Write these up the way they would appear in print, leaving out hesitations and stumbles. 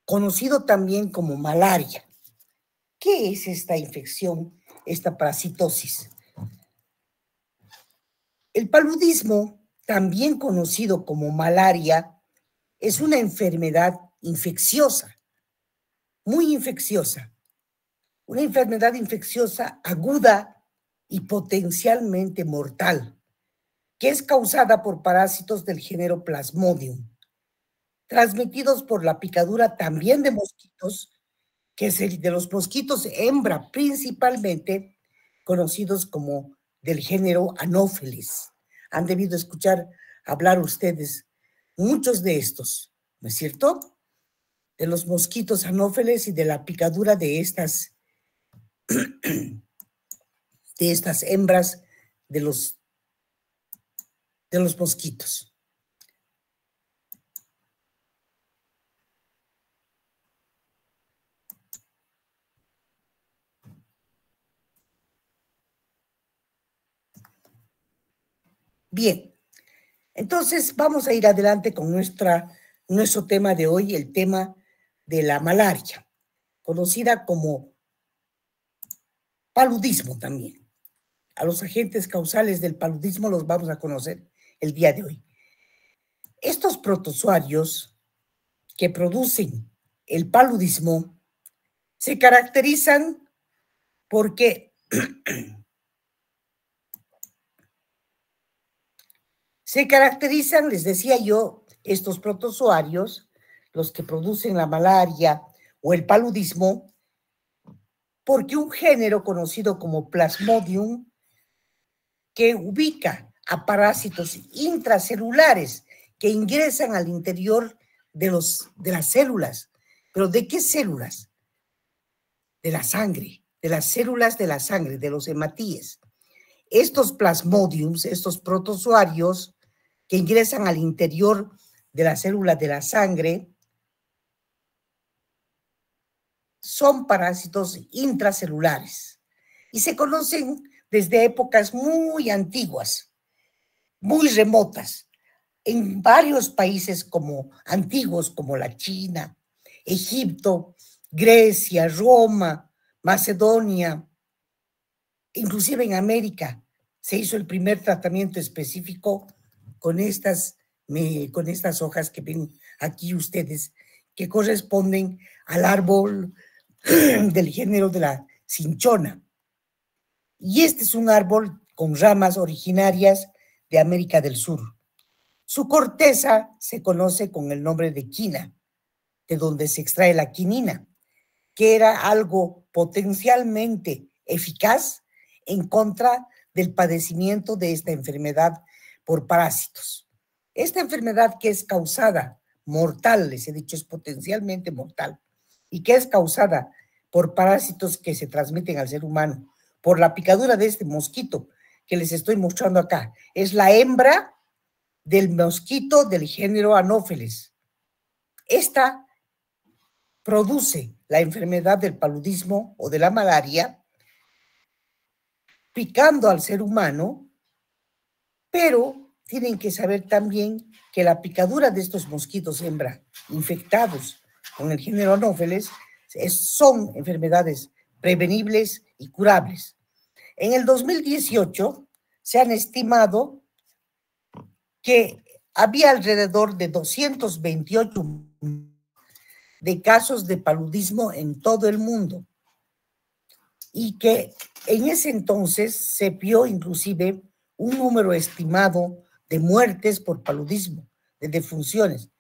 conocido también como malaria. ¿Qué es esta infección, esta parasitosis? El paludismo, también conocido como malaria, es una enfermedad infecciosa, muy infecciosa, una enfermedad infecciosa aguda y potencialmente mortal, que es causada por parásitos del género Plasmodium, transmitidos por la picadura también de mosquitos, que es el de los mosquitos hembra principalmente, conocidos como del género Anopheles. Han debido escuchar hablar ustedes muchos de estos, ¿no es cierto? De los mosquitos Anopheles y de la picadura de estas hembras de los mosquitos. Bien, entonces vamos a ir adelante con nuestro tema de hoy, el tema de la malaria, conocida como paludismo también. A los agentes causales del paludismo los vamos a conocer el día de hoy. Estos protozoarios que producen el paludismo se caracterizan porque les decía yo, estos protozoarios, los que producen la malaria o el paludismo, porque un género conocido como Plasmodium, que ubica a parásitos intracelulares que ingresan al interior de las células. ¿Pero de qué células? De la sangre, de las células de la sangre, de los hematíes. Estos plasmodiums, estos protozoarios que ingresan al interior de la célula de la sangre, son parásitos intracelulares y se conocen desde épocas muy antiguas, muy remotas, en varios países antiguos como la China, Egipto, Grecia, Roma, Macedonia, inclusive en América se hizo el primer tratamiento específico con estas hojas que ven aquí ustedes, que corresponden al árbol del género de la cinchona. Y este es un árbol con ramas originarias de América del Sur. Su corteza se conoce con el nombre de quina, de donde se extrae la quinina, que era algo potencialmente eficaz en contra del padecimiento de esta enfermedad por parásitos. Esta enfermedad que es causada, mortal, les he dicho, es potencialmente mortal, y que es causada por parásitos que se transmiten al ser humano, por la picadura de este mosquito que les estoy mostrando acá. Es la hembra del mosquito del género Anopheles. Esta produce la enfermedad del paludismo o de la malaria, picando al ser humano, pero tienen que saber también que la picadura de estos mosquitos hembra infectados con el género Anopheles son enfermedades prevenibles y curables. En el 2018 se han estimado que había alrededor de 228 de casos de paludismo en todo el mundo y que en ese entonces se vio inclusive un número estimado de muertes por paludismo, de defunciones,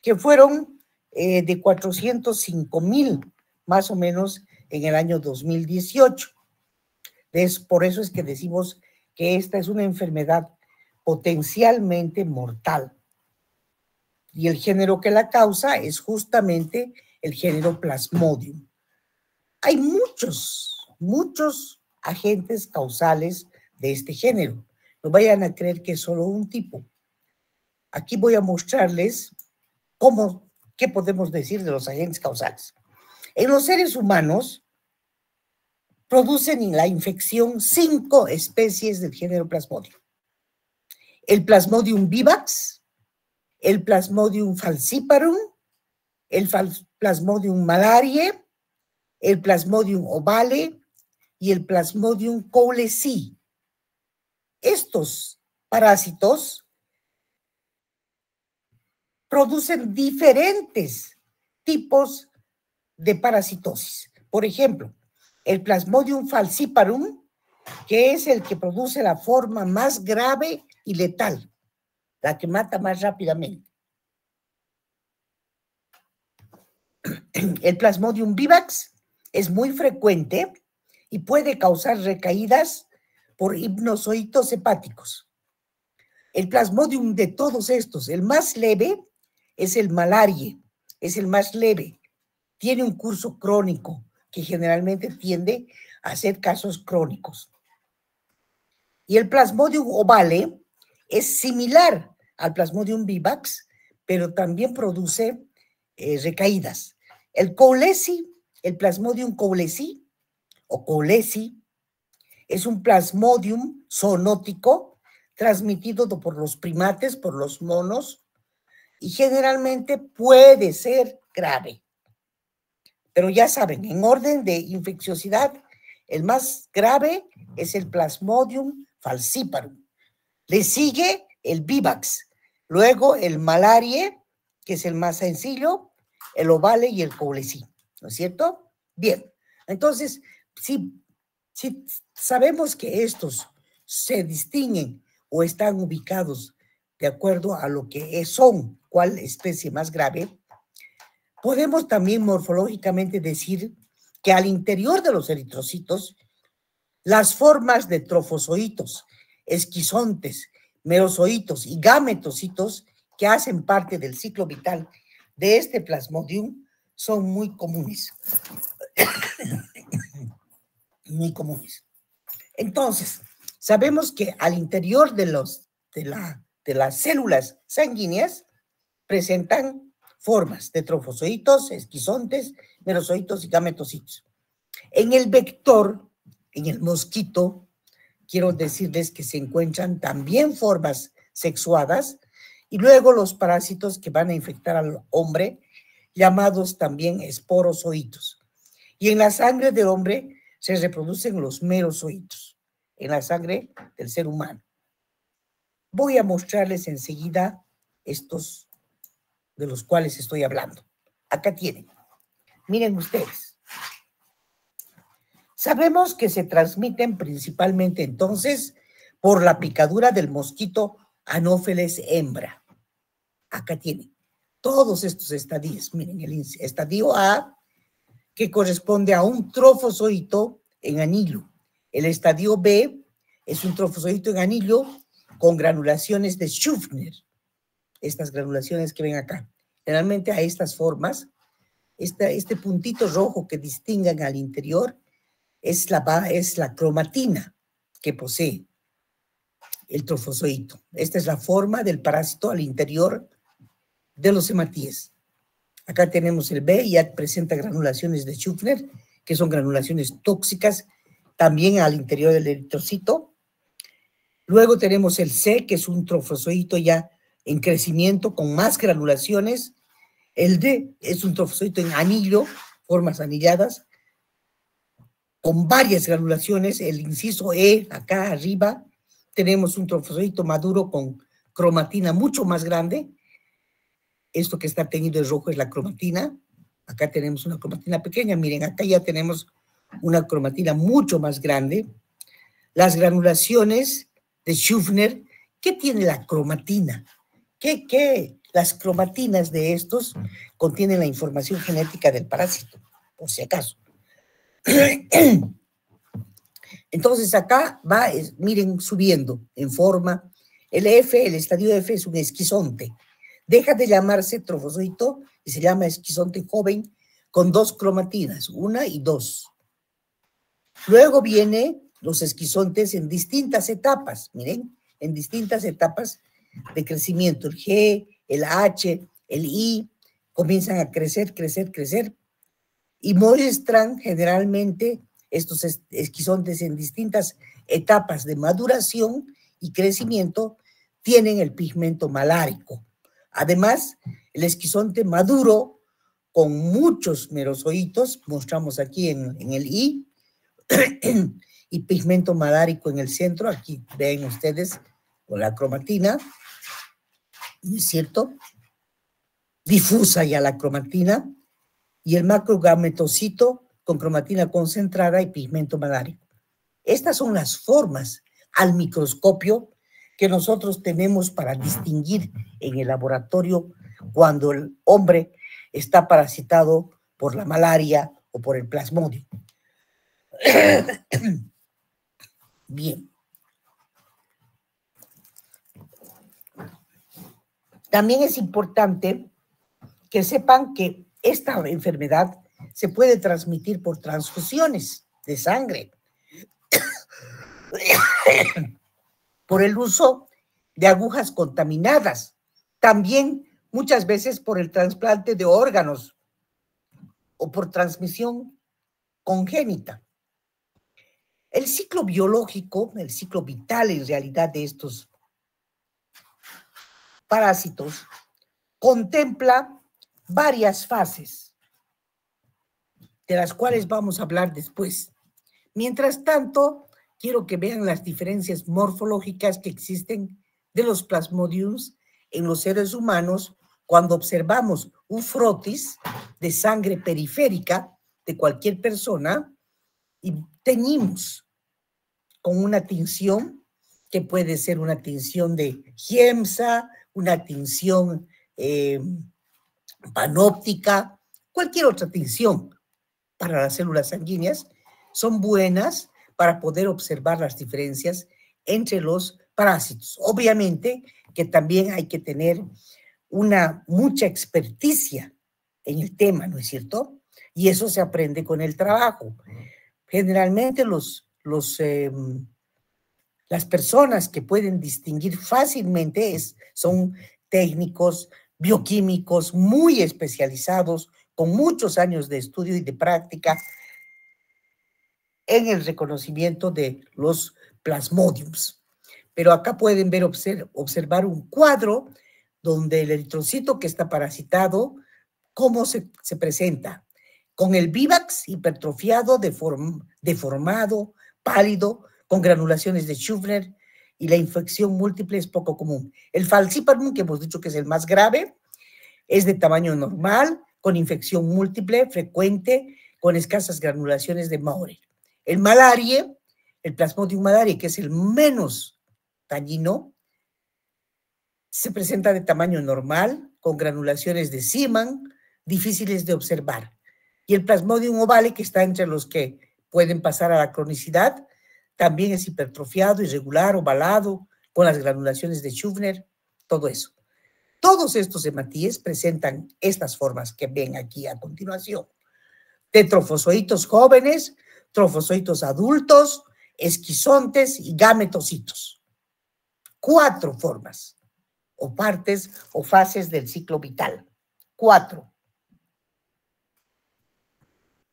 que fueron de 405,000 más o menos en el año 2018. Por eso es que decimos que esta es una enfermedad potencialmente mortal. Y el género que la causa es justamente el género Plasmodium. Hay muchos agentes causales de este género. No vayan a creer que es solo un tipo. Aquí voy a mostrarles qué podemos decir de los agentes causales. En los seres humanos producen la infección 5 especies del género Plasmodium. El Plasmodium vivax, el Plasmodium falciparum, el Plasmodium malariae, el Plasmodium ovale y el Plasmodium coalescii. Estos parásitos producen diferentes tipos de parasitosis. Por ejemplo, el Plasmodium falciparum, que es el que produce la forma más grave y letal, la que mata más rápidamente. El Plasmodium vivax es muy frecuente y puede causar recaídas por hipnozoitos hepáticos. El Plasmodium de todos estos, el más leve, es el malariae, es el más leve. Tiene un curso crónico que generalmente tiende a ser casos crónicos. Y el Plasmodium ovale es similar al Plasmodium vivax, pero también produce recaídas. El coalescii, el Plasmodium coalescii o coalescii, es un plasmodium zoonótico transmitido por los primates, por los monos, y generalmente puede ser grave. Pero ya saben, en orden de infecciosidad, el más grave es el Plasmodium falciparum. Le sigue el vivax, luego el malariae, que es el más sencillo, el ovale y el coalescii, ¿no es cierto? Bien, entonces, si sabemos que estos se distinguen o están ubicados de acuerdo a lo que son, cuál especie más grave, podemos también morfológicamente decir que al interior de los eritrocitos, las formas de trofozoitos, esquizontes, merozoitos y gametocitos que hacen parte del ciclo vital de este Plasmodium son muy comunes. Muy comunes. Entonces, sabemos que al interior de las células sanguíneas presentan formas de trofozoitos, esquizontes, merozoitos y gametocitos. En el vector, en el mosquito, quiero decirles que se encuentran también formas sexuadas y luego los parásitos que van a infectar al hombre, llamados también esporozoitos. Y en la sangre del hombre se reproducen los merozoitos, en la sangre del ser humano. Voy a mostrarles enseguida estos de los cuales estoy hablando. Acá tienen. Miren ustedes. Sabemos que se transmiten principalmente entonces por la picadura del mosquito Anopheles hembra. Acá tienen todos estos estadios. Miren, el estadio A, que corresponde a un trofozoito en anillo. El estadio B es un trofozoito en anillo con granulaciones de Schüffner. Estas granulaciones que ven acá. Generalmente a estas formas, este puntito rojo que distinguen al interior es la cromatina que posee el trofozoito. Esta es la forma del parásito al interior de los hematíes. Acá tenemos el B, ya presenta granulaciones de Schüffner, que son granulaciones tóxicas también al interior del eritrocito. Luego tenemos el C, que es un trofozoito ya en crecimiento con más granulaciones. El D es un trofozoito en anillo, formas anilladas, con varias granulaciones. El inciso E, acá arriba, tenemos un trofozoito maduro con cromatina mucho más grande. Esto que está teñido de rojo es la cromatina. Acá tenemos una cromatina pequeña. Miren, acá ya tenemos una cromatina mucho más grande. Las granulaciones de Schüffner, ¿qué tiene la cromatina? Las cromatinas de estos contienen la información genética del parásito, por si acaso. Entonces acá va, miren, subiendo en forma. El F, el estadio F es un esquizonte. Deja de llamarse trofozoito y se llama esquizonte joven con dos cromatinas, 1 y 2. Luego vienen los esquizontes en distintas etapas, miren, en distintas etapas de crecimiento. El G, el H, el I, comienzan a crecer, crecer, crecer y muestran generalmente estos esquizontes en distintas etapas de maduración y crecimiento, tienen el pigmento malárico. Además, el esquizonte maduro con muchos merozoitos, mostramos aquí en el I, y pigmento malárico en el centro, aquí ven ustedes con la cromatina, ¿no es cierto? Difusa ya la cromatina, y el macrogametocito con cromatina concentrada y pigmento malárico. Estas son las formas al microscopio que nosotros tenemos para distinguir en el laboratorio cuando el hombre está parasitado por la malaria o por el plasmodium. Bien. También es importante que sepan que esta enfermedad se puede transmitir por transfusiones de sangre, por el uso de agujas contaminadas, también muchas veces por el trasplante de órganos o por transmisión congénita. El ciclo biológico, el ciclo vital en realidad de estos parásitos, contempla varias fases, de las cuales vamos a hablar después. Mientras tanto, quiero que vean las diferencias morfológicas que existen de los plasmodiums en los seres humanos cuando observamos un frotis de sangre periférica de cualquier persona y teñimos con una tinción que puede ser una tinción de Giemsa, una tinción panóptica, cualquier otra tinción para las células sanguíneas, son buenas para poder observar las diferencias entre los parásitos. Obviamente que también hay que tener mucha experticia en el tema, ¿no es cierto? Y eso se aprende con el trabajo. Generalmente las personas que pueden distinguir fácilmente son técnicos bioquímicos muy especializados, con muchos años de estudio y de práctica en el reconocimiento de los plasmodiums. Pero acá pueden ver, observar un cuadro donde el eritrocito que está parasitado, cómo se presenta, con el vívax hipertrofiado, deformado, pálido, con granulaciones de Schüffler, y la infección múltiple es poco común. El falciparum, que hemos dicho que es el más grave, es de tamaño normal, con infección múltiple, frecuente, con escasas granulaciones de Maurer. El malaria, el Plasmodium malariae, que es el menos dañino, se presenta de tamaño normal, con granulaciones de Siemann, difíciles de observar. Y el Plasmodium ovale, que está entre los que pueden pasar a la cronicidad, también es hipertrofiado, irregular, ovalado, con las granulaciones de Schüffler, todo eso. Todos estos hematíes presentan estas formas que ven aquí a continuación. De trofozoitos jóvenes, trofozoitos adultos, esquizontes y gametocitos. 4 formas, o partes o fases del ciclo vital. 4.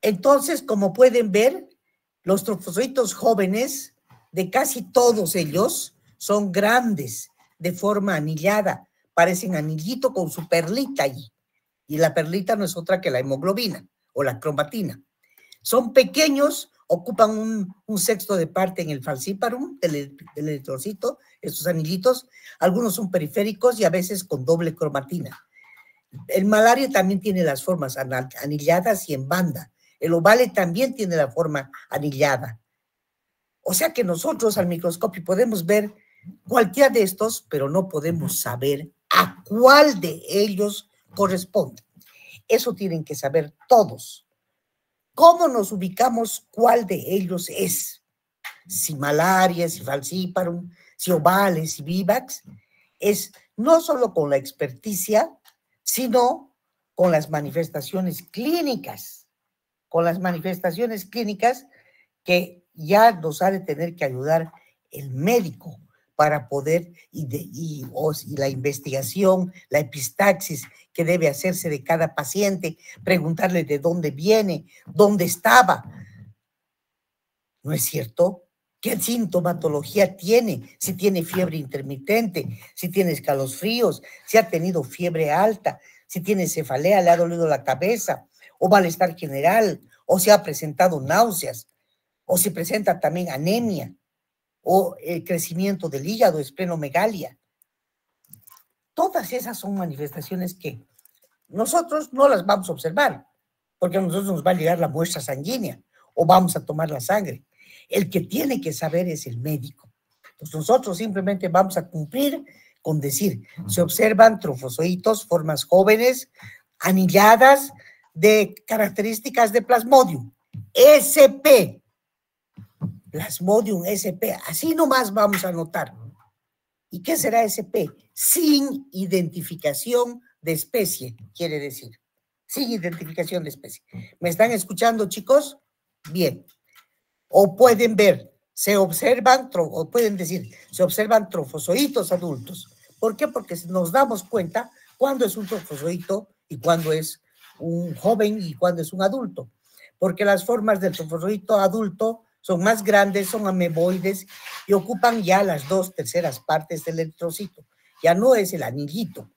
Entonces, como pueden ver, los trofozoitos jóvenes, de casi todos ellos, son grandes, de forma anillada, parecen anillito con su perlita allí. Y la perlita no es otra que la hemoglobina o la cromatina. Son pequeños, ocupan un sexto de parte en el falciparum del eritrocito, estos anillitos. Algunos son periféricos y a veces con doble cromatina. El malaria también tiene las formas anilladas y en banda. El ovale también tiene la forma anillada. O sea que nosotros al microscopio podemos ver cualquiera de estos, pero no podemos saber a cuál de ellos corresponde. Eso tienen que saber todos. ¿Cómo nos ubicamos cuál de ellos es? Si malaria, si falciparum, si ovales, si vivax, es no solo con la experticia, sino con las manifestaciones clínicas. Con las manifestaciones clínicas que ya nos ha de tener que ayudar el médico para poder, y la investigación, la epistaxis que debe hacerse de cada paciente, preguntarle de dónde viene, dónde estaba. ¿No es cierto? ¿Qué sintomatología tiene? Si tiene fiebre intermitente, si tiene escalofríos, si ha tenido fiebre alta, si tiene cefalea, le ha dolido la cabeza, o malestar general, o si ha presentado náuseas, o si presenta también anemia, o el crecimiento del hígado, esplenomegalia. Todas esas son manifestaciones que nosotros no las vamos a observar, porque a nosotros nos va a llegar la muestra sanguínea o vamos a tomar la sangre. El que tiene que saber es el médico. Entonces nosotros simplemente vamos a cumplir con decir, se observan trofozoitos, formas jóvenes, anilladas, de características de Plasmodium, SP, Plasmodium SP, así nomás vamos a anotar. ¿Y qué será SP? Sin identificación de especie, quiere decir. Sin identificación de especie. ¿Me están escuchando, chicos? Bien. O pueden ver, se observan, o pueden decir, se observan trofozoitos adultos. ¿Por qué? Porque nos damos cuenta cuándo es un trofozoito y cuándo es un joven y cuándo es un adulto. Porque las formas del trofozoito adulto son más grandes, son ameboides y ocupan ya las 2/3 partes del eritrocito. Ya no es el anillito.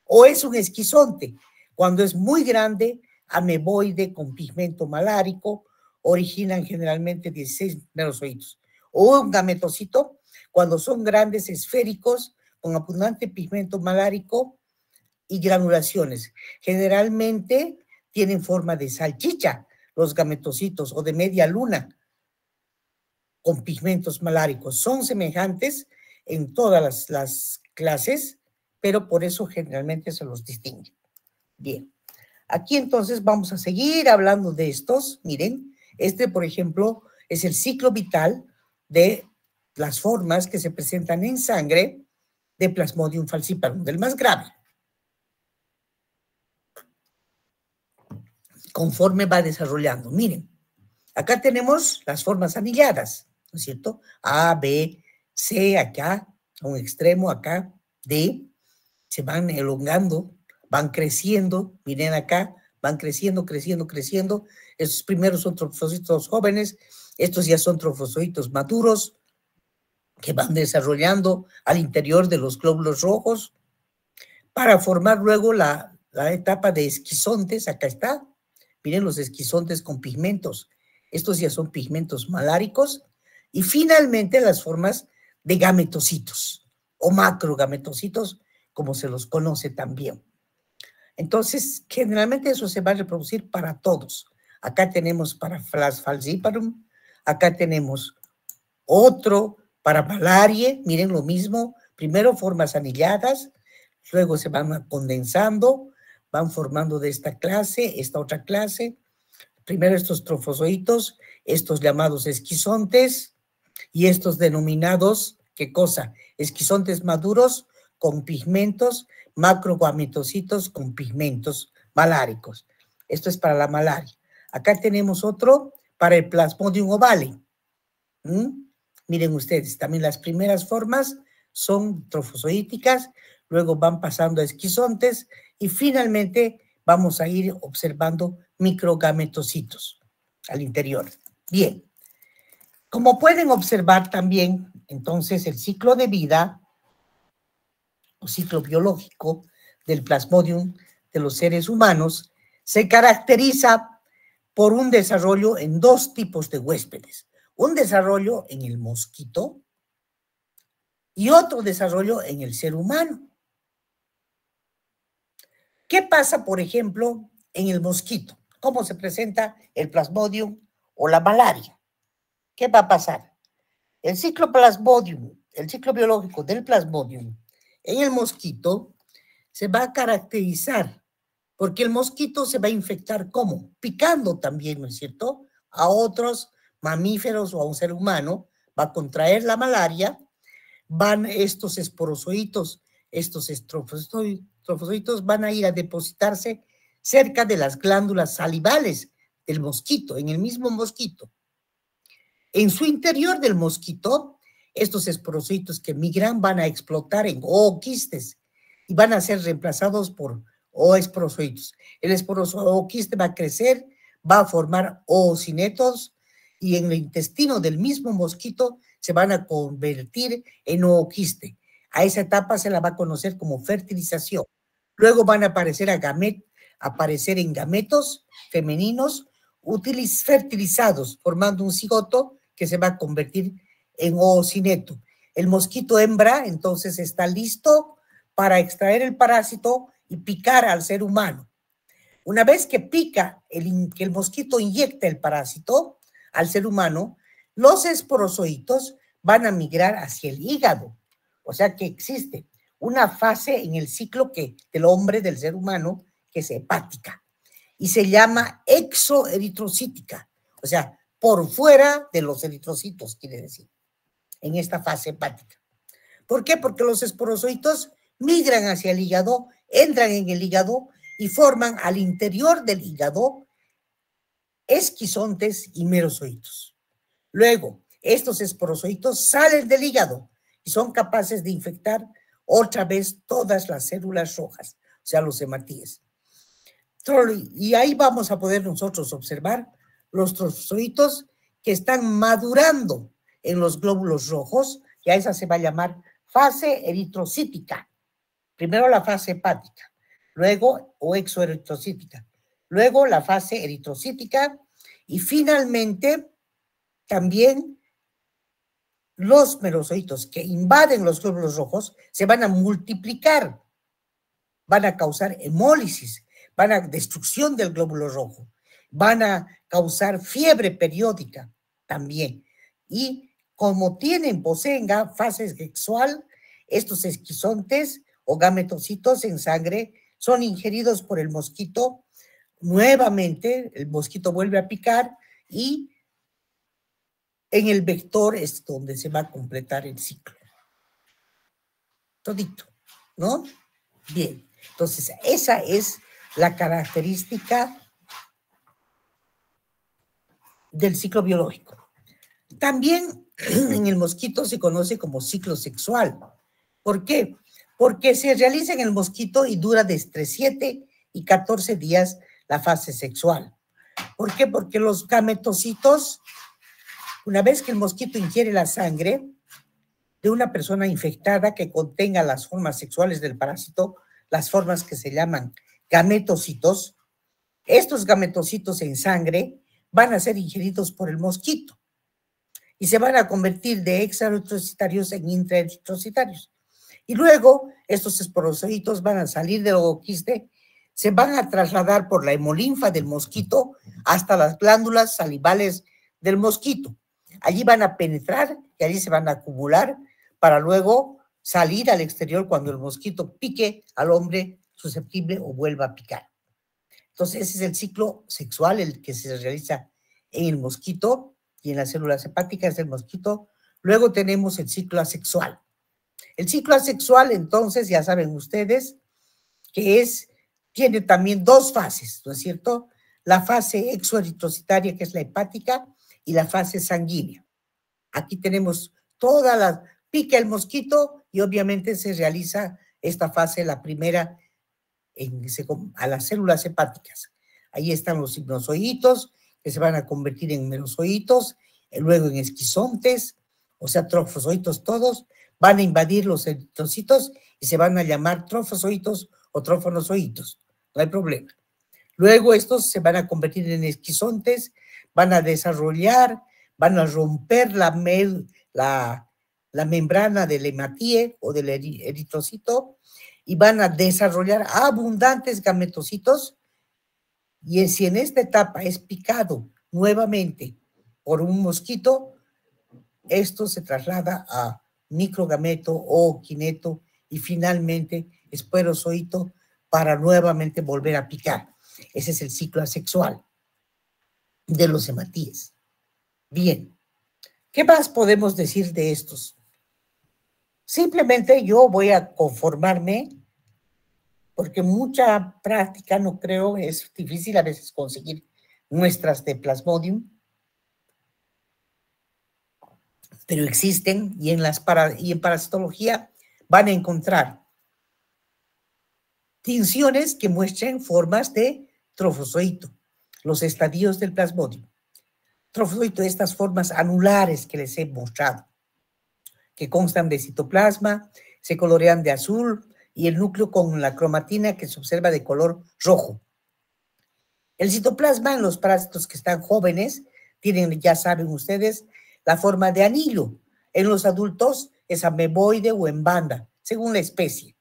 O es un esquizonte. Cuando es muy grande, ameboide con pigmento malárico, originan generalmente 16 merozoitos. O un gametocito, cuando son grandes, esféricos, con abundante pigmento malárico y granulaciones. Generalmente tienen forma de salchicha, los gametocitos, o de media luna, con pigmentos maláricos. Son semejantes en todas las clases, pero por eso generalmente se los distingue. Bien, aquí entonces vamos a seguir hablando de estos. Miren, este, por ejemplo, es el ciclo vital de las formas que se presentan en sangre de Plasmodium falciparum, del más grave. Conforme va desarrollando, miren, acá tenemos las formas anilladas, ¿no es cierto? A, B, C, acá, a un extremo, acá, D, se van elongando, van creciendo, miren acá, van creciendo, creciendo, creciendo. Estos primeros son trofocitos jóvenes, estos ya son trofocitos maduros, que van desarrollando al interior de los glóbulos rojos, para formar luego la etapa de esquizontes, acá está. Miren los esquizontes con pigmentos. Estos ya son pigmentos maláricos. Y finalmente las formas de gametocitos o macrogametocitos, como se los conoce también. Entonces, generalmente eso se va a reproducir para todos. Acá tenemos para falciparum, acá tenemos otro para malaria, miren lo mismo. Primero formas anilladas, luego se van condensando, van formando de esta clase, esta otra clase. Primero estos trofozoitos, estos llamados esquizontes y estos denominados, ¿qué cosa? Esquizontes maduros con pigmentos, macrogametocitos con pigmentos maláricos. Esto es para la malaria. Acá tenemos otro para el Plasmodium ovale. Miren ustedes, también las primeras formas son trofozoíticas, luego van pasando a esquizontes y finalmente vamos a ir observando microgametocitos al interior. Bien, como pueden observar también, entonces el ciclo de vida o ciclo biológico del Plasmodium de los seres humanos se caracteriza por un desarrollo en dos tipos de huéspedes. Un desarrollo en el mosquito y otro desarrollo en el ser humano. ¿Qué pasa, por ejemplo, en el mosquito? ¿Cómo se presenta el Plasmodium o la malaria? ¿Qué va a pasar? El ciclo Plasmodium, el ciclo biológico del Plasmodium en el mosquito se va a caracterizar porque el mosquito se va a infectar ¿cómo? Picando también, ¿no es cierto? A otros mamíferos o a un ser humano, va a contraer la malaria, van estos esporozoitos, estos trofozoitos van a ir a depositarse cerca de las glándulas salivales del mosquito, en el mismo mosquito. En su interior del mosquito, estos esporozoitos que migran van a explotar en ooquistes y van a ser reemplazados por oesporozoitos. El esporozoito va a crecer, va a formar oocinetos y en el intestino del mismo mosquito se van a convertir en ooquiste. A esa etapa se la va a conocer como fertilización. Luego van a aparecer en gametos femeninos fertilizados, formando un cigoto que se va a convertir en oocineto. El mosquito hembra entonces está listo para extraer el parásito y picar al ser humano. Una vez que pica, que el mosquito inyecta el parásito al ser humano, los esporozoitos van a migrar hacia el hígado. O sea que existe una fase en el ciclo del hombre, del ser humano, que es hepática. Y se llama exoeritrocítica. O sea, por fuera de los eritrocitos, quiere decir, en esta fase hepática. ¿Por qué? Porque los esporozoitos migran hacia el hígado, entran en el hígado y forman al interior del hígado esquizontes y merozoitos. Luego, estos esporozoitos salen del hígado y son capaces de infectar otra vez todas las células rojas, o sea, los hematíes. Y ahí vamos a poder nosotros observar los trofozoitos que están madurando en los glóbulos rojos, y a esa se va a llamar fase eritrocítica. Primero la fase hepática, luego o exoeritrocítica, luego la fase eritrocítica y finalmente también los merozoitos que invaden los glóbulos rojos se van a multiplicar, van a causar hemólisis, van a destrucción del glóbulo rojo, van a causar fiebre periódica también. Y como poseen fase sexual, estos esquizontes o gametocitos en sangre son ingeridos por el mosquito. Nuevamente, el mosquito vuelve a picar y en el vector es donde se va a completar el ciclo. Todito, ¿no? Bien, entonces esa es la característica del ciclo biológico. También en el mosquito se conoce como ciclo sexual. ¿Por qué? Porque se realiza en el mosquito y dura entre 7 y 14 días la fase sexual. ¿Por qué? Porque los gametocitos, una vez que el mosquito ingiere la sangre de una persona infectada que contenga las formas sexuales del parásito, las formas que se llaman gametocitos, estos gametocitos en sangre van a ser ingeridos por el mosquito y se van a convertir de exaeritrocitarios en intraeritrocitarios. Y luego estos esporozoitos van a salir del ovoquiste, se van a trasladar por la hemolinfa del mosquito hasta las glándulas salivales del mosquito. Allí van a penetrar y allí se van a acumular para luego salir al exterior cuando el mosquito pique al hombre susceptible o vuelva a picar. Entonces, ese es el ciclo sexual, el que se realiza en el mosquito y en las células hepáticas del mosquito. Luego tenemos el ciclo asexual. El ciclo asexual, entonces, ya saben ustedes que tiene también dos fases, ¿no es cierto? La fase exoeritrocitaria, que es la hepática, y la fase sanguínea. Aquí tenemos pica el mosquito y obviamente se realiza esta fase, la primera, a las células hepáticas. Ahí están los sinusoiditos que se van a convertir en merozoitos, luego en esquizontes, o sea, trofozoitos todos, van a invadir los eritrocitos y se van a llamar trofozoitos o trofonozoitos. No hay problema. Luego estos se van a convertir en esquizontes, van a desarrollar, van a romper la membrana del hematíe o del eritrocito y van a desarrollar abundantes gametocitos. Y si en esta etapa es picado nuevamente por un mosquito, esto se traslada a microgameto o quineto y finalmente esperozoito para nuevamente volver a picar. Ese es el ciclo asexual de los hematíes. Bien, ¿qué más podemos decir de estos? Simplemente yo voy a conformarme, porque mucha práctica no creo, es difícil a veces conseguir muestras de Plasmodium, pero existen y en parasitología van a encontrar tinciones que muestren formas de trofozoito, los estadios del Plasmodium. Trofozoito, estas formas anulares que les he mostrado, que constan de citoplasma, se colorean de azul, y el núcleo con la cromatina que se observa de color rojo. El citoplasma en los parásitos que están jóvenes tienen, ya saben ustedes, la forma de anillo. En los adultos es ameboide o en banda, según la especie.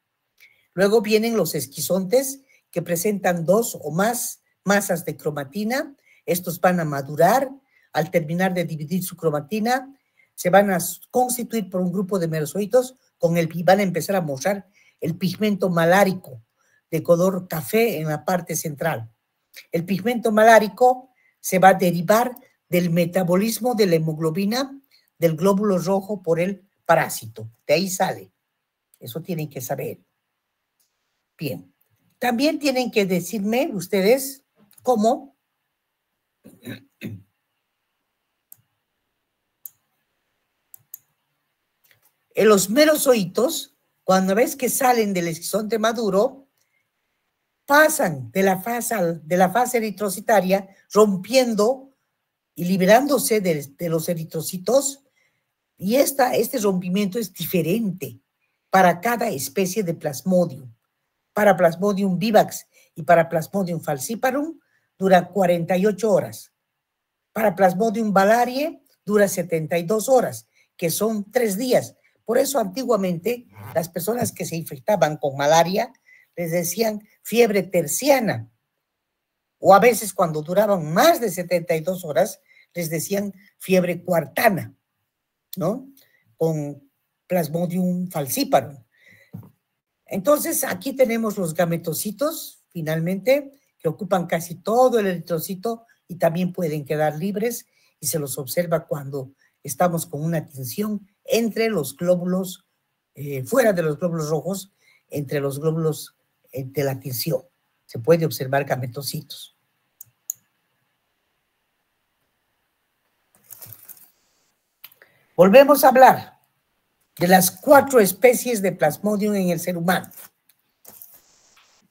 Luego vienen los esquizontes que presentan 2 o más masas de cromatina. Estos van a madurar. Al terminar de dividir su cromatina, se van a constituir por un grupo de merozoitos y van a empezar a mostrar el pigmento malárico de color café en la parte central. El pigmento malárico se va a derivar del metabolismo de la hemoglobina del glóbulo rojo por el parásito. De ahí sale. Eso tienen que saber. Bien. También tienen que decirme ustedes cómo en los merozoitos, cuando ves que salen del esquizonte maduro, pasan de la fase eritrocitaria, rompiendo y liberándose de los eritrocitos, y este rompimiento es diferente para cada especie de Plasmodium. Para Plasmodium vivax y para Plasmodium falciparum dura 48 horas. Para Plasmodium valarie dura 72 horas, que son 3 días. Por eso antiguamente las personas que se infectaban con malaria les decían fiebre terciana, o a veces cuando duraban más de 72 horas les decían fiebre cuartana, ¿no? Con Plasmodium falciparum. Entonces aquí tenemos los gametocitos, finalmente, que ocupan casi todo el eritrocito y también pueden quedar libres, y se los observa cuando estamos con una tinción entre los glóbulos, fuera de los glóbulos rojos, entre los glóbulos de la tinción. Se puede observar gametocitos. Volvemos a hablar de las 4 especies de Plasmodium en el ser humano.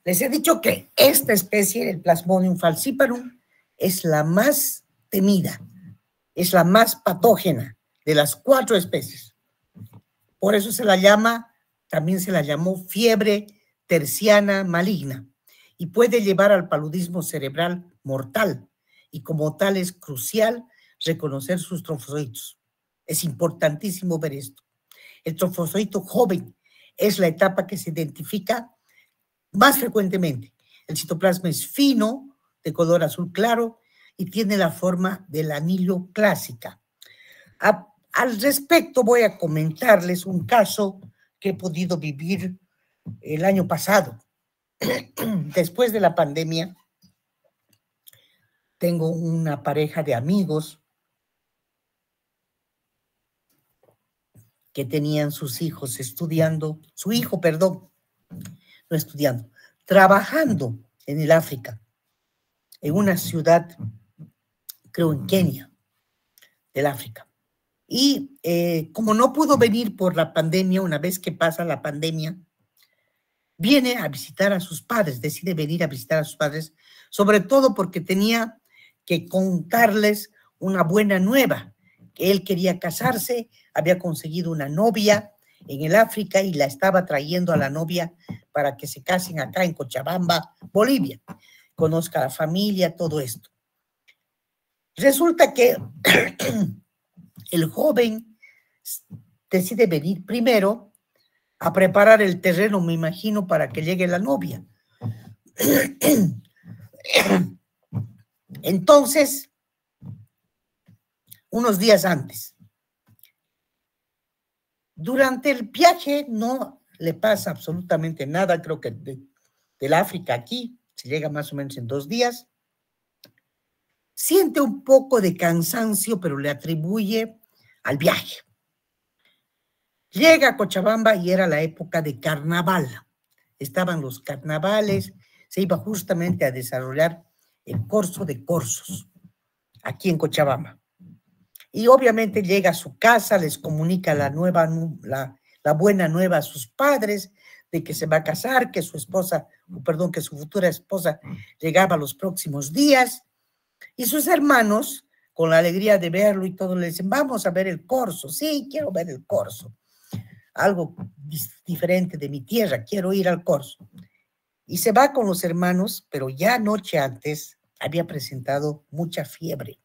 Les he dicho que esta especie, el Plasmodium falciparum, es la más temida, es la más patógena de las 4 especies. Por eso se la llama, también se la llamó fiebre terciana maligna, y puede llevar al paludismo cerebral mortal, y como tal es crucial reconocer sus trofozoitos. Es importantísimo ver esto. El trofozoito joven es la etapa que se identifica más frecuentemente. El citoplasma es fino, de color azul claro, y tiene la forma del anillo clásica. Al respecto voy a comentarles un caso que he podido vivir el año pasado. Después de la pandemia, tengo una pareja de amigos que tenían sus hijos estudiando, no estudiando, trabajando en el África, en una ciudad, creo en Kenia, del África. Y como no pudo venir por la pandemia, una vez que pasa la pandemia, viene a visitar a sus padres, decide venir a visitar a sus padres, sobre todo porque tenía que contarles una buena nueva, que él quería casarse, había conseguido una novia en el África y la estaba trayendo a la novia para que se casen acá en Cochabamba, Bolivia, conozca a la familia, todo esto. Resulta que el joven decide venir primero a preparar el terreno, me imagino, para que llegue la novia. Entonces, unos días antes, durante el viaje no le pasa absolutamente nada, creo que del África aquí, se llega más o menos en 2 días, siente un poco de cansancio, pero le atribuye al viaje. Llega a Cochabamba y era la época de carnaval. Estaban los carnavales, se iba justamente a desarrollar el corso de corsos aquí en Cochabamba. Y obviamente llega a su casa, les comunica la buena nueva a sus padres de que se va a casar, que su futura esposa llegaba los próximos días. Y sus hermanos, con la alegría de verlo y todo, le dicen, vamos a ver el corso. Sí, quiero ver el corso. algo diferente de mi tierra, quiero ir al corso. Y se va con los hermanos, pero ya noche antes había presentado mucha fiebre.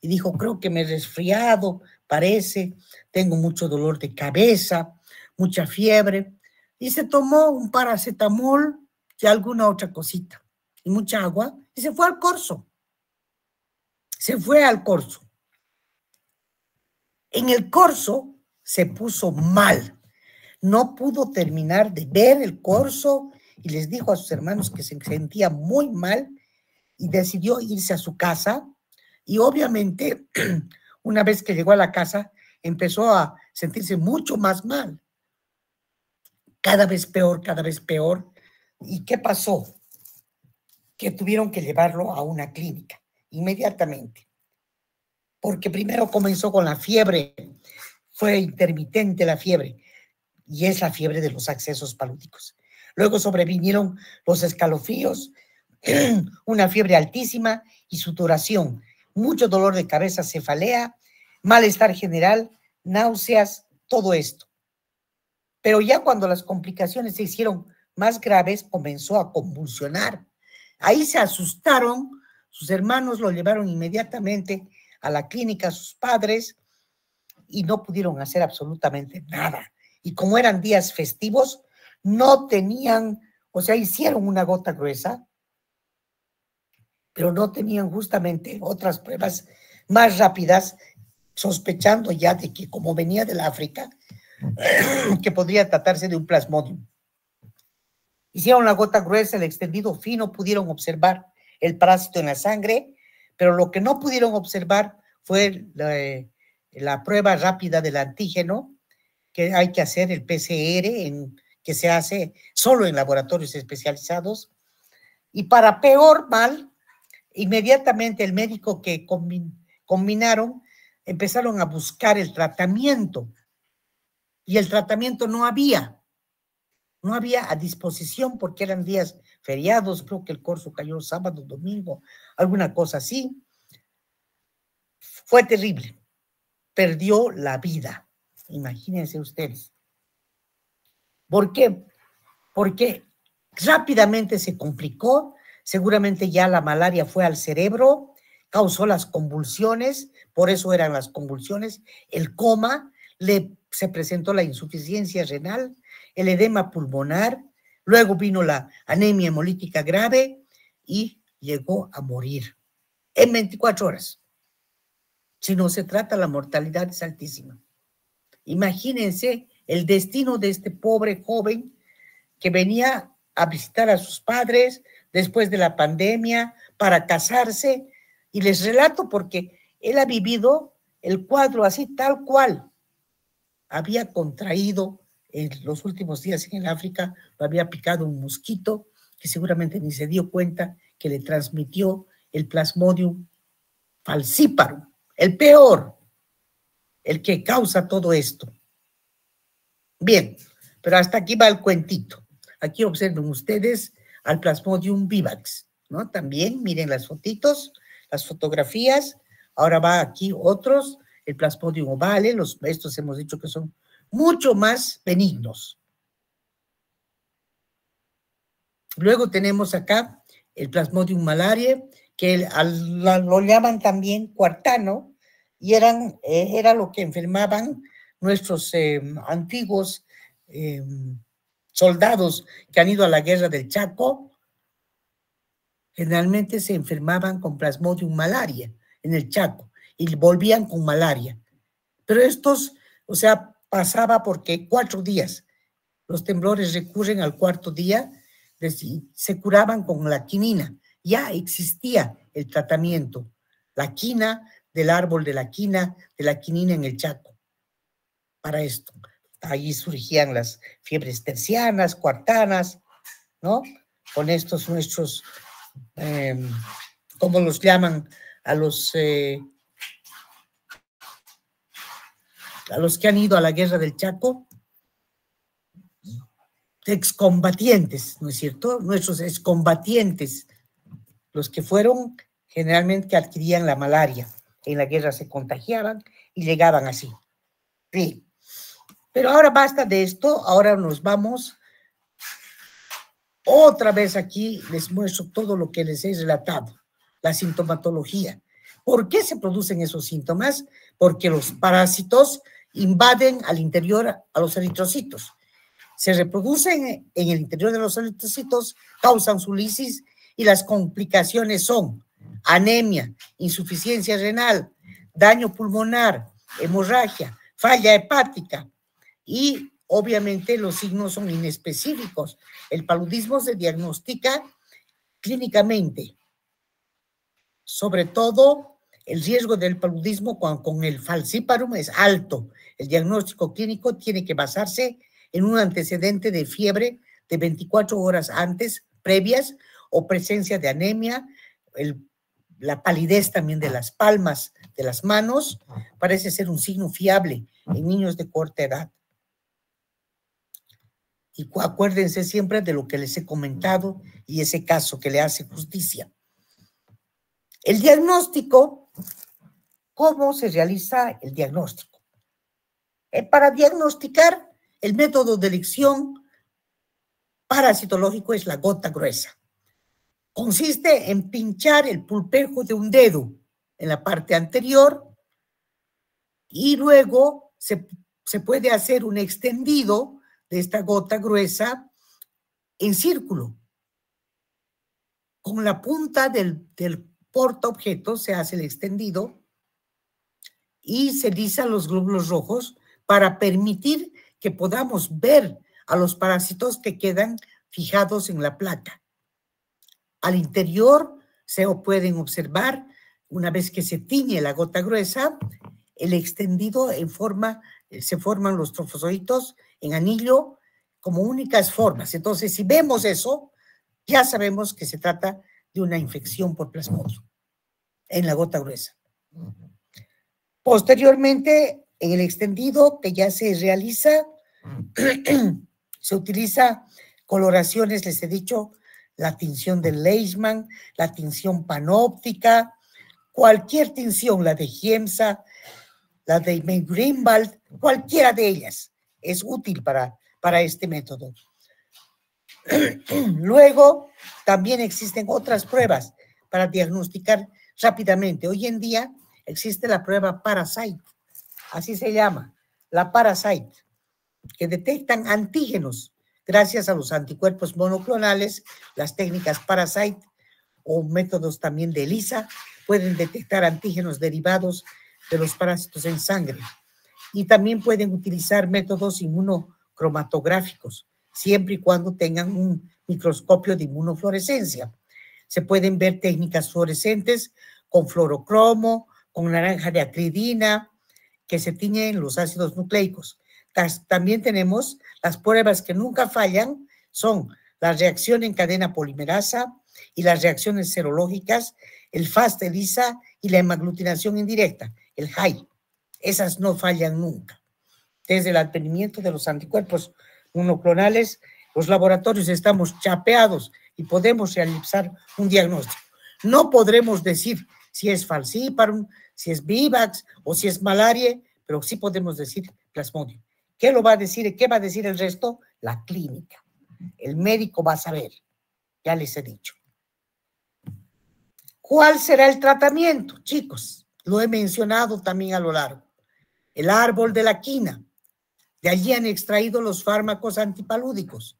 Y dijo, creo que me he resfriado, parece, tengo mucho dolor de cabeza, mucha fiebre. Y se tomó un paracetamol y alguna otra cosita, y mucha agua, y se fue al corso. Se fue al corso. En el corso se puso mal. No pudo terminar de ver el corso y les dijo a sus hermanos que se sentía muy mal y decidió irse a su casa. Y obviamente, una vez que llegó a la casa, empezó a sentirse mucho más mal. Cada vez peor, cada vez peor. ¿Y qué pasó? Que tuvieron que llevarlo a una clínica inmediatamente. Porque primero comenzó con la fiebre, fue intermitente la fiebre, y es la fiebre de los accesos palúdicos. Luego sobrevinieron los escalofríos, una fiebre altísima y sudoración, mucho dolor de cabeza, cefalea, malestar general, náuseas, todo esto. Pero ya cuando las complicaciones se hicieron más graves, comenzó a convulsionar. Ahí se asustaron, sus hermanos lo llevaron inmediatamente a la clínica, a sus padres, y no pudieron hacer absolutamente nada. Y como eran días festivos, no tenían, o sea, hicieron una gota gruesa, pero no tenían justamente otras pruebas más rápidas, sospechando ya de que como venía del África, que podría tratarse de un plasmodium. Hicieron la gota gruesa, el extendido fino, pudieron observar el parásito en la sangre, pero lo que no pudieron observar fue la prueba rápida del antígeno, que hay que hacer el PCR, que se hace solo en laboratorios especializados. Y para peor mal, inmediatamente el médico que combinaron empezaron a buscar el tratamiento, y el tratamiento no había a disposición porque eran días feriados, creo que el corso cayó sábado, domingo, alguna cosa así. Fue terrible, perdió la vida, imagínense ustedes. ¿Por qué? Porque rápidamente se complicó, seguramente ya la malaria fue al cerebro, causó las convulsiones, por eso eran las convulsiones, el coma, se presentó la insuficiencia renal, el edema pulmonar, luego vino la anemia hemolítica grave y llegó a morir en 24 horas. Si no se trata, la mortalidad es altísima. Imagínense el destino de este pobre joven que venía a visitar a sus padres después de la pandemia para casarse, y les relato porque él ha vivido el cuadro así tal cual. Había contraído en los últimos días en el África, lo había picado un mosquito que seguramente ni se dio cuenta que le transmitió el Plasmodium falciparum, el peor, el que causa todo esto. Bien, pero hasta aquí va el cuentito. Aquí observen ustedes al Plasmodium vivax, ¿no? También miren las fotitos, las fotografías. Ahora va aquí otros, el Plasmodium ovale, estos hemos dicho que son mucho más benignos. Luego tenemos acá el Plasmodium malariae, que lo llaman también cuartano, y era lo que enfermaban nuestros antiguos soldados que han ido a la guerra del Chaco. Generalmente se enfermaban con Plasmodium malaria en el Chaco y volvían con malaria. Pero estos, o sea, pasaba porque 4 días. Los temblores recurren al 4.º día, se curaban con la quinina. Ya existía el tratamiento, la quina del árbol de la quinina en el Chaco. Para esto, allí surgían las fiebres tercianas, cuartanas, ¿no? Con estos nuestros, ¿cómo los llaman? A los que han ido a la guerra del Chaco, excombatientes, ¿no es cierto? Nuestros excombatientes, los que fueron generalmente adquirían la malaria, en la guerra se contagiaban y llegaban así. Sí. Pero ahora basta de esto, ahora nos vamos otra vez aquí, les muestro todo lo que les he relatado, la sintomatología. ¿Por qué se producen esos síntomas? Porque los parásitos invaden al interior a los eritrocitos. Se reproducen en el interior de los eritrocitos, causan su lisis y las complicaciones son anemia, insuficiencia renal, daño pulmonar, hemorragia, falla hepática y obviamente los signos son inespecíficos. El paludismo se diagnostica clínicamente, sobre todo el riesgo del paludismo con el falciparum es alto. El diagnóstico clínico tiene que basarse en un antecedente de fiebre de 24 horas antes, previas, o presencia de anemia, la palidez también de las palmas de las manos, parece ser un signo fiable en niños de corta edad. Y acuérdense siempre de lo que les he comentado y ese caso que le hace justicia. El diagnóstico, ¿cómo se realiza el diagnóstico? Para diagnosticar, el método de elección parasitológico es la gota gruesa. Consiste en pinchar el pulpejo de un dedo en la parte anterior y luego se puede hacer un extendido de esta gota gruesa en círculo. Con la punta del portaobjeto se hace el extendido y se rizan los glóbulos rojos para permitir que podamos ver a los parásitos que quedan fijados en la placa. Al interior se pueden observar, una vez que se tiñe la gota gruesa, el extendido se forman los trofozoitos en anillo como únicas formas. Entonces, si vemos eso, ya sabemos que se trata de una infección por plasmodium en la gota gruesa. Posteriormente, en el extendido que ya se realiza, se utiliza coloraciones, les he dicho, la tinción de Leishman, la tinción panóptica, cualquier tinción, la de Giemsa, la de Greenwald, cualquiera de ellas es útil para este método. Luego, también existen otras pruebas para diagnosticar rápidamente. Hoy en día existe la prueba Parasite, así se llama, la Parasite, que detectan antígenos gracias a los anticuerpos monoclonales. Las técnicas Parasite o métodos también de ELISA pueden detectar antígenos derivados de los parásitos en sangre. Y también pueden utilizar métodos inmunocromatográficos, siempre y cuando tengan un microscopio de inmunofluorescencia. Se pueden ver técnicas fluorescentes con fluorocromo, con naranja de acridina, que se tiñen los ácidos nucleicos. También tenemos las pruebas que nunca fallan, son la reacción en cadena polimerasa y las reacciones serológicas, el FAST-ELISA y la hemaglutinación indirecta, el HAI. Esas no fallan nunca. Desde el advenimiento de los anticuerpos monoclonales, los laboratorios estamos chapeados y podemos realizar un diagnóstico. No podremos decir si es falciparum, si es vivax o si es malaria, pero sí podemos decir plasmodium. ¿Qué lo va a decir? ¿Qué va a decir el resto? La clínica. El médico va a saber. Ya les he dicho. ¿Cuál será el tratamiento, chicos? Lo he mencionado también a lo largo. El árbol de la quina. De allí han extraído los fármacos antipalúdicos,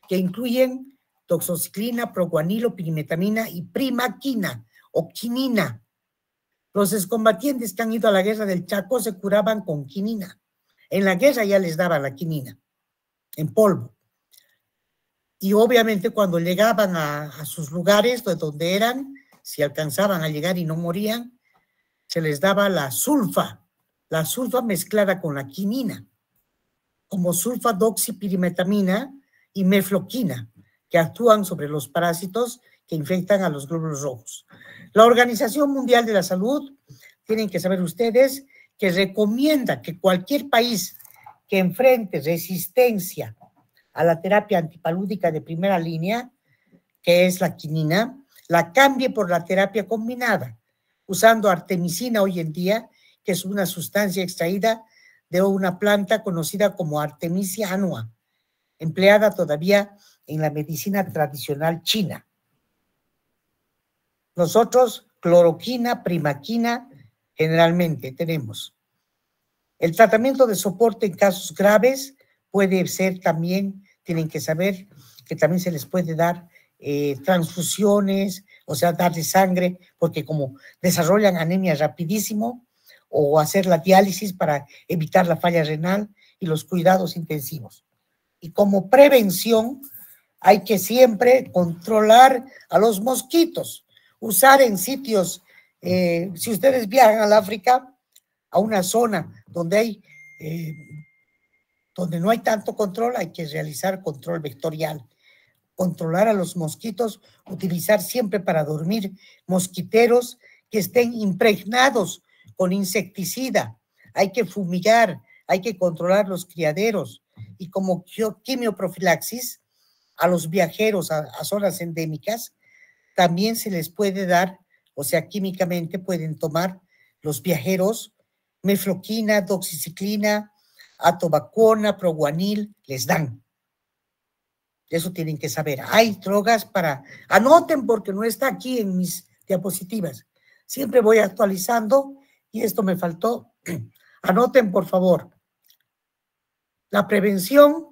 que incluyen toxociclina, proguanilo, pirimetamina y primaquina o quinina. Los excombatientes que han ido a la guerra del Chaco se curaban con quinina. En la guerra ya les daban la quinina, en polvo. Y obviamente cuando llegaban a sus lugares de donde eran, si alcanzaban a llegar y no morían, se les daba la sulfa mezclada con la quinina, como sulfadoxipirimetamina y mefloquina, que actúan sobre los parásitos que infectan a los glóbulos rojos. La Organización Mundial de la Salud, tienen que saber ustedes, que recomienda que cualquier país que enfrente resistencia a la terapia antipalúdica de primera línea, que es la quinina, la cambie por la terapia combinada, usando artemisina hoy en día, que es una sustancia extraída de una planta conocida como Artemisia annua, empleada todavía en la medicina tradicional china. Nosotros, cloroquina, primaquina, generalmente tenemos. El tratamiento de soporte en casos graves puede ser también, tienen que saber que también se les puede dar transfusiones, o sea, darle sangre, porque como desarrollan anemia rapidísimo, o hacer la diálisis para evitar la falla renal y los cuidados intensivos. Y como prevención, hay que siempre controlar a los mosquitos, usar en sitios, si ustedes viajan al África, a una zona donde hay, donde no hay tanto control, hay que realizar control vectorial, controlar a los mosquitos, utilizar siempre para dormir mosquiteros que estén impregnados con insecticida, hay que fumigar, hay que controlar los criaderos y como quimioprofilaxis a los viajeros a zonas endémicas, también se les puede dar, o sea, químicamente pueden tomar los viajeros mefloquina, doxiciclina, atovaquona, proguanil, les dan. Eso tienen que saber. Hay drogas para, anoten porque no está aquí en mis diapositivas. Siempre voy actualizando y esto me faltó. Anoten, por favor. La prevención,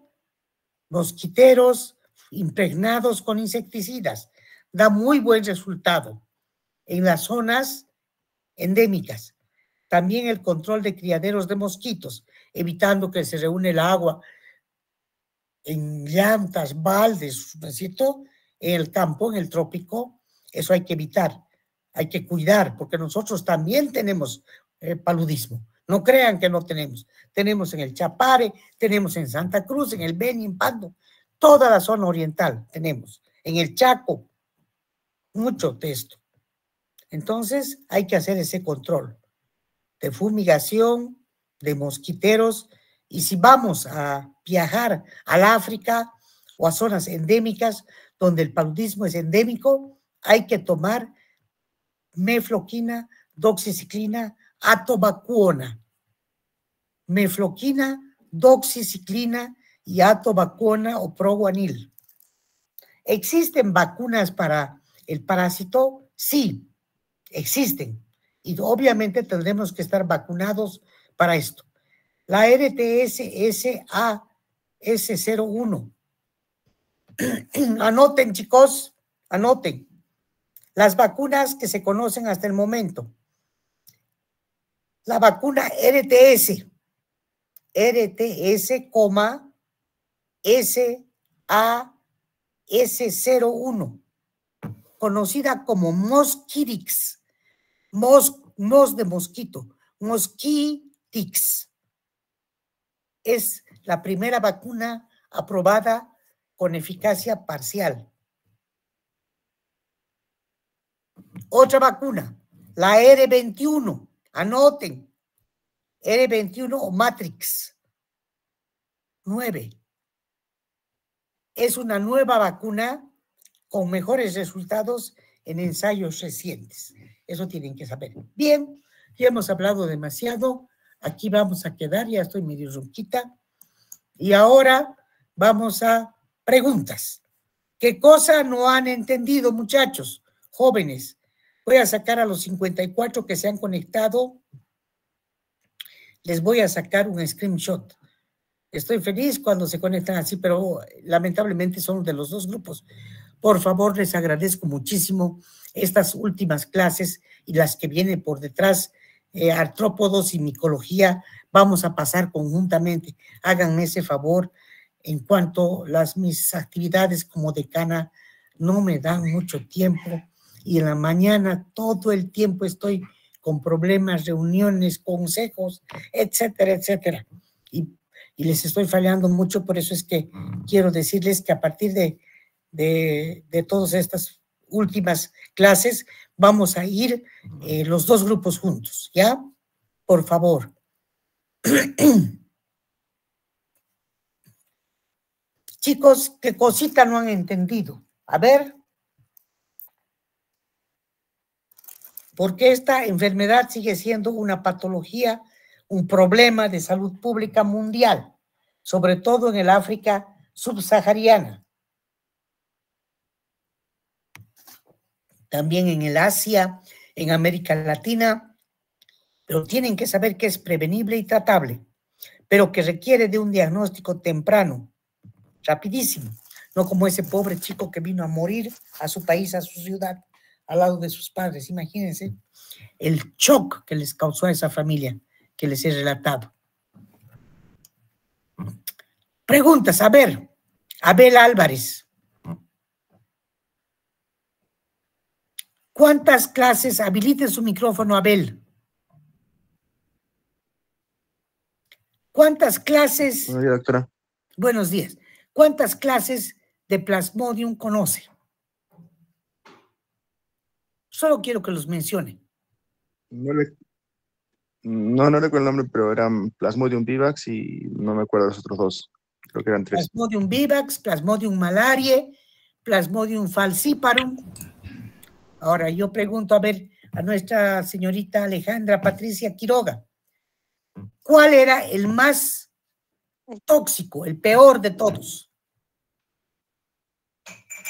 mosquiteros impregnados con insecticidas, da muy buen resultado en las zonas endémicas. También el control de criaderos de mosquitos, evitando que se reúne el agua en llantas, baldes, ¿no es cierto? En el campo, en el trópico, eso hay que evitar, hay que cuidar, porque nosotros también tenemos paludismo. No crean que no tenemos. Tenemos en el Chapare, tenemos en Santa Cruz, en el Beni, en Pando, toda la zona oriental tenemos. En el Chaco, mucho de esto. Entonces, hay que hacer ese control de fumigación, de mosquiteros, y si vamos a viajar al África o a zonas endémicas donde el paludismo es endémico, hay que tomar mefloquina, doxiciclina, atovaquona. Mefloquina, doxiciclina y atovaquona o proguanil. ¿Existen vacunas para el parásito? Sí, existen. Y obviamente tendremos que estar vacunados para esto. La RTS-SAS01. Anoten, chicos, anoten. Las vacunas que se conocen hasta el momento. La vacuna RTS, SAS-S01, conocida como Mosquirix, mos de mosquito, Mosquitix. Es la primera vacuna aprobada con eficacia parcial. Otra vacuna, la R21, anoten, R21 o Matrix 9. Es una nueva vacuna con mejores resultados en ensayos recientes. Eso tienen que saber. Bien, ya hemos hablado demasiado. Aquí vamos a quedar, ya estoy medio ronquita. Y ahora vamos a preguntas. ¿Qué cosa no han entendido, muchachos, jóvenes? Voy a sacar a los 54 que se han conectado. Les voy a sacar un screenshot. Estoy feliz cuando se conectan así, pero lamentablemente son de los dos grupos. Por favor, les agradezco muchísimo estas últimas clases y las que vienen por detrás, artrópodos y micología, vamos a pasar conjuntamente. Háganme ese favor. En cuanto a mis actividades como decana no me dan mucho tiempo y en la mañana todo el tiempo estoy con problemas, reuniones, consejos, etcétera, etcétera. Y les estoy fallando mucho, por eso es que quiero decirles que a partir de todas estas últimas clases vamos a ir los dos grupos juntos, ¿ya? Por favor. Chicos, ¿qué cosita no han entendido? A ver. Porque esta enfermedad sigue siendo una patología un problema de salud pública mundial, sobre todo en el África subsahariana, también en el Asia, en América Latina, pero tienen que saber que es prevenible y tratable, pero que requiere de un diagnóstico temprano, rapidísimo, no como ese pobre chico que vino a morir a su país, a su ciudad, al lado de sus padres. Imagínense el shock que les causó a esa familia que les he relatado. Preguntas, a ver, Abel Álvarez. ¿Cuántas clases? Habilite su micrófono, Abel. ¿Cuántas clases? Buenos días, doctora. Buenos días. ¿Cuántas clases de Plasmodium conoce? Solo quiero que los mencione. No recuerdo el nombre, pero eran Plasmodium vivax y no me acuerdo los otros dos. Creo que eran 3. Plasmodium vivax, Plasmodium malariae, Plasmodium falciparum. Ahora yo pregunto, a ver, a nuestra señorita Alejandra Patricia Quiroga, ¿cuál era el más tóxico, el peor de todos?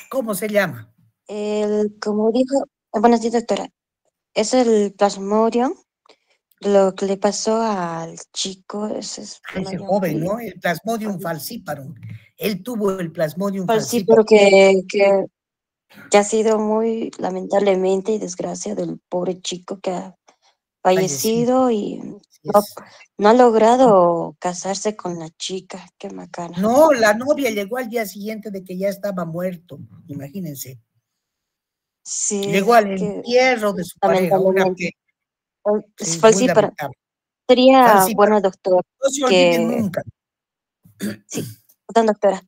¿Cómo se llama? Como dijo, buenos días, doctora, es el Plasmodium. Lo que le pasó al chico, ese es Ese joven, ¿no? El Plasmodium falciparum. Él tuvo el Plasmodium sí, falciparum. pero que ha sido muy lamentablemente y desgracia del pobre chico que ha fallecido y no ha logrado casarse con la chica. Qué macana. No, la novia llegó al día siguiente de que ya estaba muerto, imagínense. Sí, Llegó al entierro de su pareja, una lamentablemente. sí, muy Sí, pero lamentable. sería bueno, doctor, No se olviden nunca. Sí, perdón, doctora.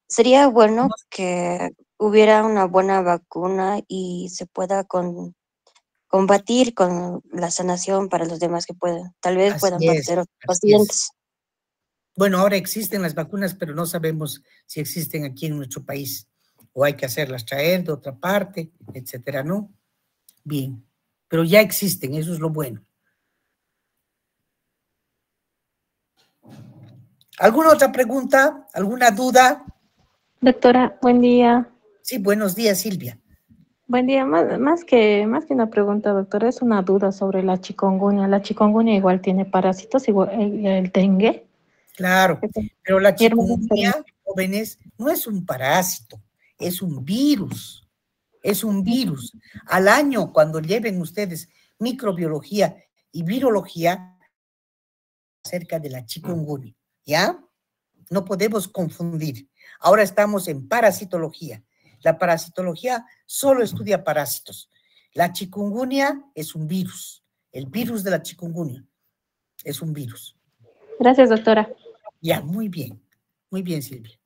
Sería bueno que hubiera una buena vacuna y se pueda combatir con la sanación para los demás que puedan. Tal vez puedan ser otros pacientes. Bueno, ahora existen las vacunas, pero no sabemos si existen aquí en nuestro país o hay que hacerlas traer de otra parte, etcétera, ¿no? Bien, pero ya existen, eso es lo bueno. ¿Alguna otra pregunta? ¿Alguna duda? Doctora, buen día. Sí, buenos días, Silvia. Buen día. Más que una pregunta, doctora, es una duda sobre la chikungunya. ¿La chikungunya igual tiene parásitos, igual el dengue? Claro, pero la Mi hermana chikungunya, jóvenes, no es un parásito, es un virus. Es un virus. Al año, cuando lleven ustedes microbiología y virología acerca de la chikungunya, ¿ya? No podemos confundir. Ahora estamos en parasitología. La parasitología solo estudia parásitos. La chikungunya es un virus. El virus de la chikungunya es un virus. Gracias, doctora. Ya, muy bien. Muy bien, Silvia.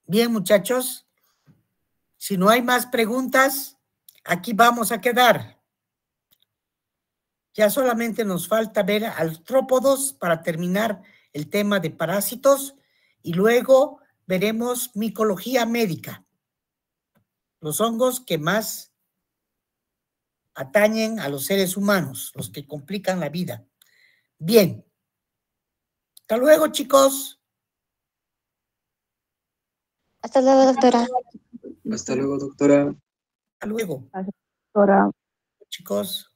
Bien, muchachos. Si no hay más preguntas, aquí vamos a quedar. Ya solamente nos falta ver artrópodos para terminar el tema de parásitos y luego veremos micología médica, los hongos que más atañen a los seres humanos, los que complican la vida. Bien. Hasta luego, chicos. Hasta luego, doctora. Hasta luego, doctora. Hasta luego. Doctora. Chicos.